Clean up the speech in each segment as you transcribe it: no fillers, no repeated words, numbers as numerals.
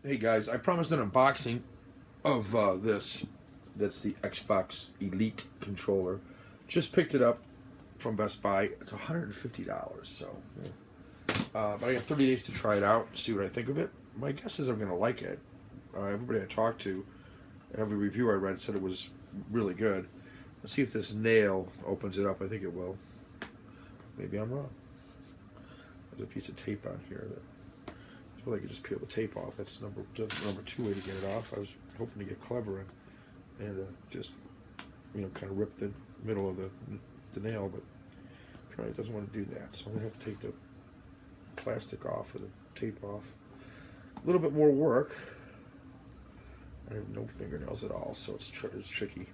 Hey guys, I promised an unboxing of this. That's the Xbox Elite controller. Just picked it up from Best Buy. It's $150. So, but I got 30 days to try it out, see what I think of it. My guess is I'm going to like it. Everybody I talked to, every review I read said it was really good. Let's see if this nail opens it up. I think it will. Maybe I'm wrong. There's a piece of tape on here that I feel like I could just peel the tape off. That's number two way to get it off. I was hoping to get clever and just kind of rip the middle of the nail, but apparently it doesn't want to do that. So I'm gonna have to take the plastic off or the tape off. A little bit more work. I have no fingernails at all, so it's tricky,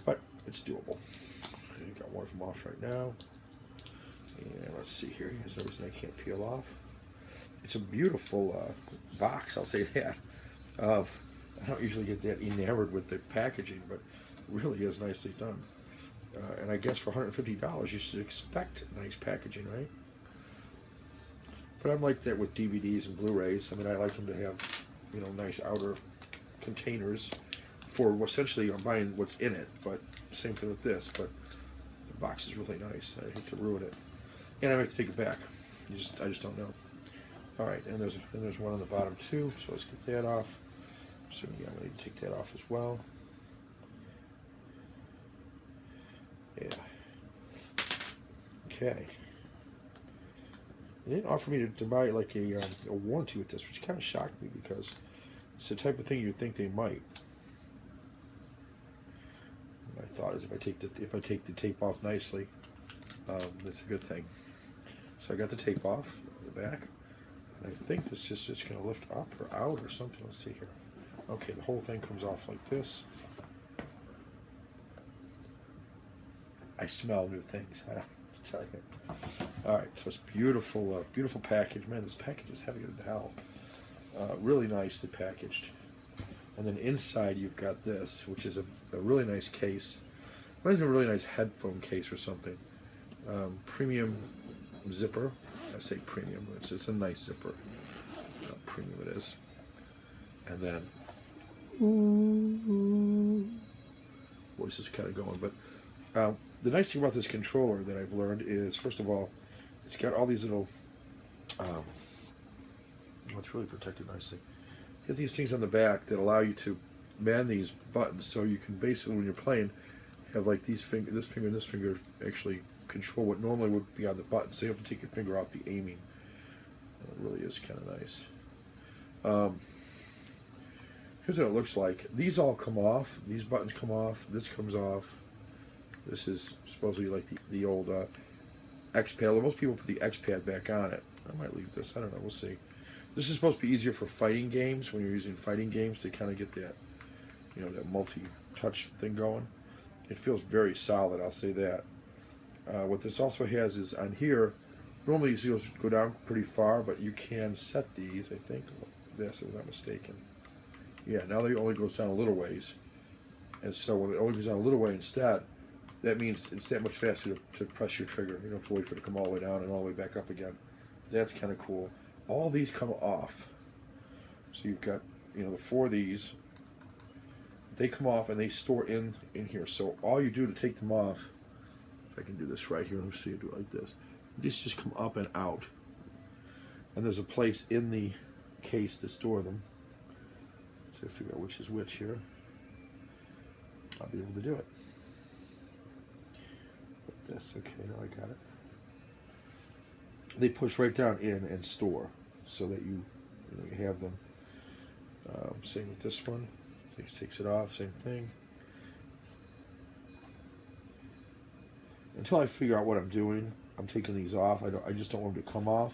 but it's doable. I got one of them off right now. And let's see here. Here's everything I can't peel off. It's a beautiful box, I'll say that. I don't usually get that enamored with the packaging, but it really is nicely done. And I guess for $150, you should expect nice packaging, right? But I'm like that with DVDs and Blu-rays. I mean, I like them to have, nice outer containers for essentially I'm buying what's in it. But same thing with this. But the box is really nice. I hate to ruin it, and I have to take it back. I just don't know. All right, and there's one on the bottom too. So let's get that off. So yeah, I'm going to take that off as well. Yeah. Okay. They didn't offer me to buy like a warranty with this, which kind of shocked me because it's the type of thing you'd think they might. My thought is if I take the tape off nicely, that's a good thing. So I got the tape off the back. And I think this is just going to lift up or out or something. Let's see here. Okay, the whole thing comes off like this. I smell new things. I don't know what to tell you. All right, so it's beautiful, beautiful package. Man, this package is heavier than hell. Really nicely packaged. And then inside you've got this, which is a really nice case. Reminds me of a really nice headphone case or something. Premium zipper. I say premium. It's a nice zipper. Premium it is. And then, voice is kind of going. But the nice thing about this controller that I've learned is, first of all, it's got all these little. It's really protected nicely. You have these things on the back that allow you to man these buttons, so you can basically, when you're playing, have like this finger and this finger actually control what normally would be on the button, so you have to take your finger off the aiming. It really is kind of nice. Here's what it looks like. These all come off. These buttons come off. This comes off. This is supposedly like the old X-Pad. Well, most people put the X-Pad back on it. I might leave this. I don't know. We'll see. This is supposed to be easier for fighting games, when you're using fighting games to kind of get that, that multi-touch thing going. It feels very solid, I'll say that. What this also has is on here, normally you see those go down pretty far, but you can set these, I think, this, if I'm not mistaken. Yeah, now it only goes down a little ways. And so when it only goes down a little way instead, that means it's that much faster to press your trigger. You don't have to wait for it to come all the way down and all the way back up again. That's kind of cool. All these come off. So you've got, the four of these. They come off and they store in here. So all you do to take them off, if I can do this right here, let me see you do it like this. These just come up and out. And there's a place in the case to store them. So figure out which is which here. I'll be able to do it. Like this, okay, now I got it. They push right down in and store, so that you have them. Same with this one. Takes it off, same thing. Until I figure out what I'm doing, I'm taking these off. I just don't want them to come off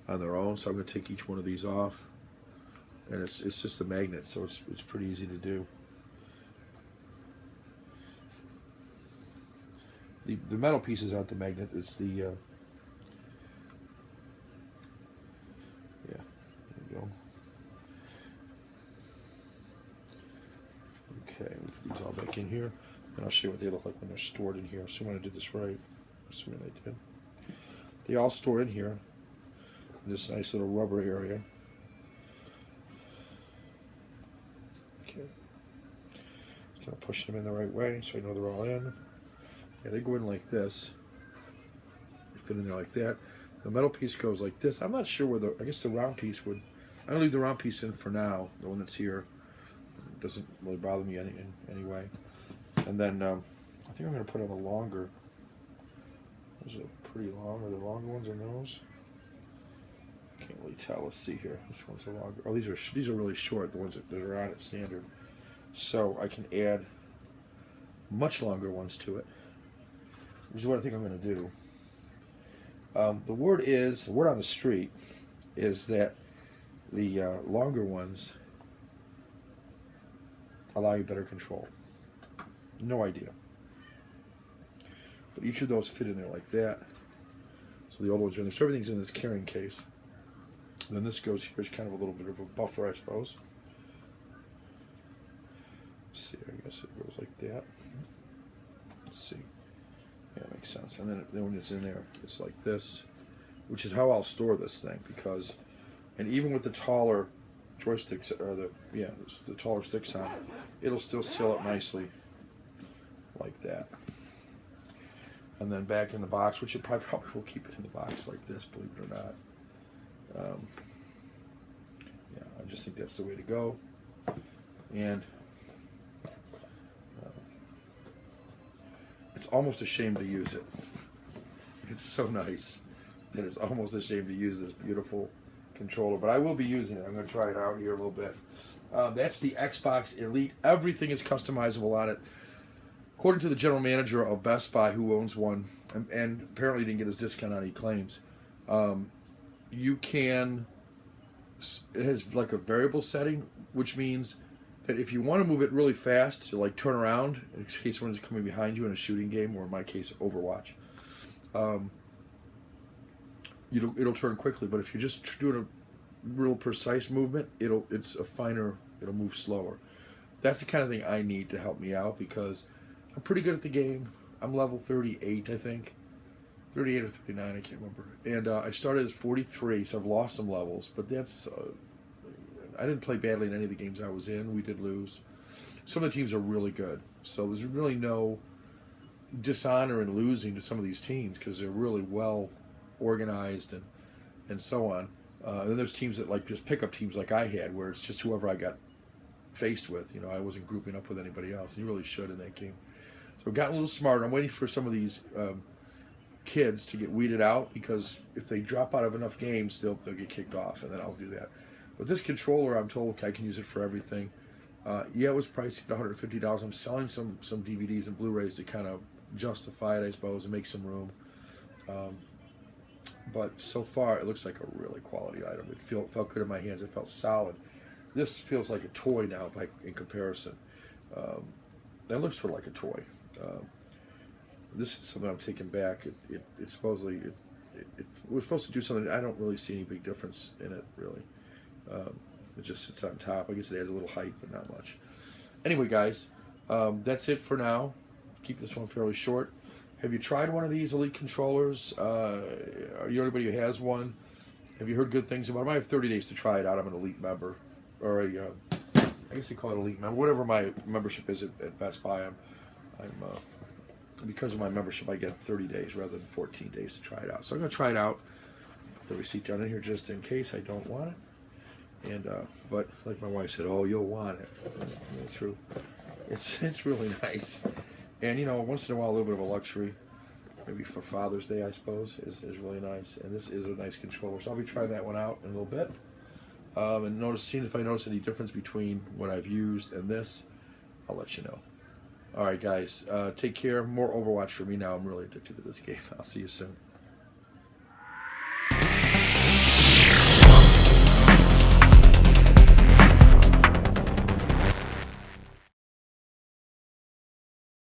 on their own, so I'm going to take each one of these off. And it's just a magnet, so it's pretty easy to do. The metal pieces aren't the magnet. It's the yeah. There we go. Okay, we put these all back in here, and I'll show you what they look like when they're stored in here. Assuming I did this right. Assuming I did. They all store in here, in this nice little rubber area. Kind of pushing them in the right way so I know they're all in. Yeah, they go in like this. They fit in there like that. The metal piece goes like this. I'm not sure where I guess the round piece would. I'm going to leave the round piece in for now, the one that's here. It doesn't really bother me in any way. And then I think I'm going to put on the longer. Those are pretty long. Are the longer ones or those? Can't really tell. Let's see here. Which one's the longer? Oh, these are really short. The ones that are on it standard. So I can add much longer ones to it, which is what I think I'm going to do. The word on the street is that the longer ones allow you better control. No idea. But each of those fit in there like that. So the old ones are in there. So everything's in this carrying case. And then this goes here as kind of a little bit of a buffer, I suppose. Let's see, I guess it goes like that. Let's see. Yeah, it makes sense. And then when it's in there, it's like this, which is how I'll store this thing, because, and even with the taller joysticks, or the taller sticks on, it'll still seal up nicely like that. And then back in the box, which it probably will keep it in the box like this, believe it or not. Yeah, I just think that's the way to go. And it's almost a shame to use it. It's so nice that it's almost a shame to use this beautiful controller, but I will be using it. I'm going to try it out here a little bit. That's the Xbox Elite. Everything is customizable on it. According to the general manager of Best Buy, who owns one, and apparently didn't get his discount on, he claims, you can, it has like a variable setting, which means that if you want to move it really fast, to like turn around in case someone's coming behind you in a shooting game, or in my case, Overwatch, it'll turn quickly. But if you're just doing a real precise movement, it'll move slower. That's the kind of thing I need to help me out, because I'm pretty good at the game. I'm level 38, I think. 38 or 39, I can't remember. And I started as 43, so I've lost some levels. But that's... I didn't play badly in any of the games I was in. We did lose. Some of the teams are really good. So there's really no dishonor in losing to some of these teams, because they're really well organized and so on. Then there's teams that like just pick up teams like I had, where it's just whoever I got faced with. You know, I wasn't grouping up with anybody else. You really should in that game. So I've gotten a little smarter. I'm waiting for some of these kids to get weeded out, because if they drop out of enough games, they'll get kicked off, and then I'll do that. But this controller, I'm told I can use it for everything. Yeah, it was priced at $150. I'm selling some DVDs and Blu-rays to kind of justify it, I suppose, and make some room. But so far, it looks like a really quality item. It felt good in my hands. It felt solid. This feels like a toy now, in comparison. That looks sort of like a toy. This is something I'm taking back. It supposedly it was supposed to do something. I don't really see any big difference in it, really. It just sits on top. I guess it adds a little height, but not much. Anyway, guys, that's it for now. Keep this one fairly short. Have you tried one of these Elite controllers? Are you anybody who has one? Have you heard good things about them? I have 30 days to try it out. I'm an Elite member, or I guess they call it Elite member. Whatever my membership is at Best Buy, because of my membership, I get 30 days rather than 14 days to try it out. So I'm going to try it out. Put the receipt down in here just in case I don't want it. And but like my wife said, oh, you'll want it. It's true. It's really nice. And you know, once in a while, a little bit of a luxury, maybe for Father's Day, I suppose, is really nice. And this is a nice controller, so I'll be trying that one out in a little bit. And seeing if I notice any difference between what I've used and this, I'll let you know. All right, guys, take care. More Overwatch for me now. I'm really addicted to this game. I'll see you soon.